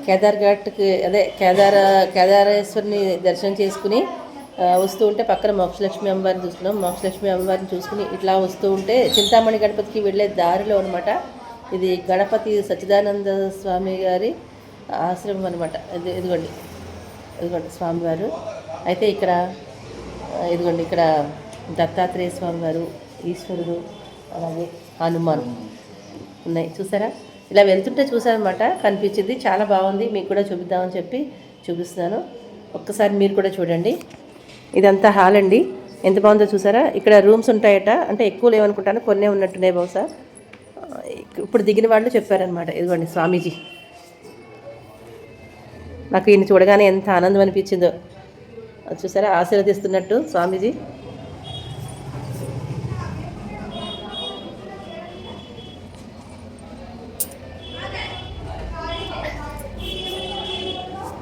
కేదార్ ఘాట్కి అదే కేదారేశ్వరిని దర్శనం చేసుకుని వస్తూ ఉంటే పక్కన మోక్షలక్ష్మి అమ్మవారిని చూస్తున్నాం. మోక్షలక్ష్మి అమ్మవారిని చూసుకుని ఇట్లా వస్తూ ఉంటే చింతామణి గణపతికి వెళ్ళే దారిలో అనమాట ఇది గణపతి సచ్చిదానంద స్వామి గారి ఆశ్రమం అనమాట. ఇదిగోండి స్వామివారు. అయితే ఇక్కడ ఇదిగోండి ఇక్కడ దత్తాత్రేయ స్వామివారు, ఈశ్వరుడు, అలాగే హనుమాన్ ఉన్నాయి చూసారా. ఇలా వెళ్తుంటే చూసారనమాట, కనిపించింది. చాలా బాగుంది, మీకు కూడా చూపిద్దామని చెప్పి చూపిస్తున్నాను. ఒక్కసారి మీరు కూడా చూడండి. ఇదంతా హాల్ అండి, ఎంత బాగుందో చూసారా. ఇక్కడ రూమ్స్ ఉంటాయట, అంటే ఎక్కువ లేవనుకుంటాను, కొన్నే ఉన్నట్టున్నాయి బహుశా. ఇప్పుడు దిగిన వాళ్ళు చెప్పారనమాట. ఇదిగోండి స్వామీజీ. నాకు ఈయన చూడగానే ఎంత ఆనందం అనిపించిందో చూసారా, ఆశీర్వదిస్తున్నట్టు స్వామీజీ.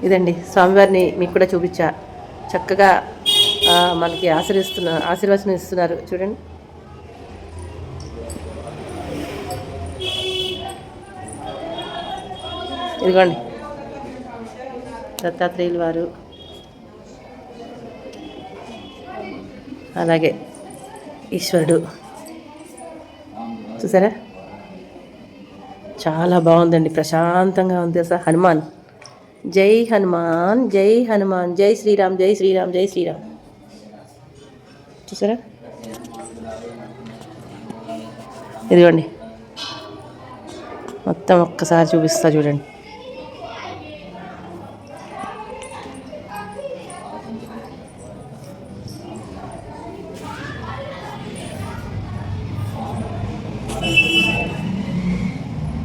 ఇదండి స్వామివారిని మీకు కూడా చూపించా. చక్కగా మనకి ఆశీర్వచనం ఇస్తున్నారు చూడండి. ఇదిగోండి దత్తాత్రేయులు వారు, అలాగే ఈశ్వరుడు చూసారా. చాలా బాగుందండి, ప్రశాంతంగా ఉంది అసలు. హనుమాన్, జై హనుమాన్, జై హనుమాన్, జై శ్రీరామ్, జై శ్రీరామ్, జై శ్రీరామ్ చూసారా. ఇదిగోండి మొత్తం ఒక్కసారి చూపిస్తా చూడండి.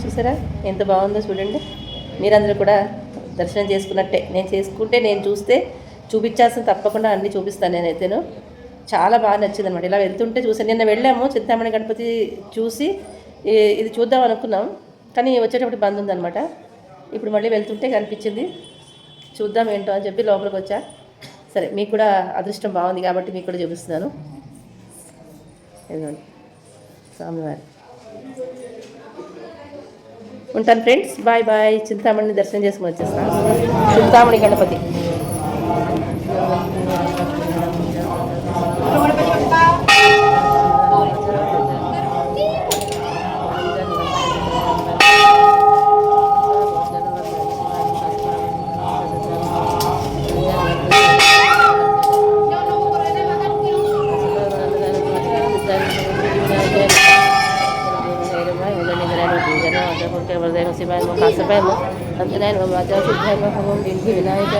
చూసారా ఎంత బాగుందో చూడండి. మీరందరూ కూడా దర్శనం చేసుకున్నట్టే, నేను చూస్తే చూపించాల్సిన తప్పకుండా అన్నీ చూపిస్తాను నేనైతేను. చాలా బాగా నచ్చింది అనమాట. ఇలా వెళ్తుంటే చూసాను. నిన్న వెళ్ళాము చింతామణి గణపతి చూసి ఇది చూద్దాం అనుకున్నాం, కానీ వచ్చేటప్పుడు బంద్ ఉందనమాట. ఇప్పుడు మళ్ళీ వెళ్తుంటే కనిపించింది, చూద్దాం ఏంటో అని చెప్పి లోపలికి వచ్చా. సరే, మీకు కూడా అదృష్టం బాగుంది కాబట్టి మీకు కూడా చూపిస్తున్నాను. ఇదిగోండి స్వామివారి. ఉంటాను ఫ్రెండ్స్, బాయ్ బాయ్. చింతామణిని దర్శనం చేసుకుని వచ్చేస్తాను. చింతామణి గణపతి. వినాయక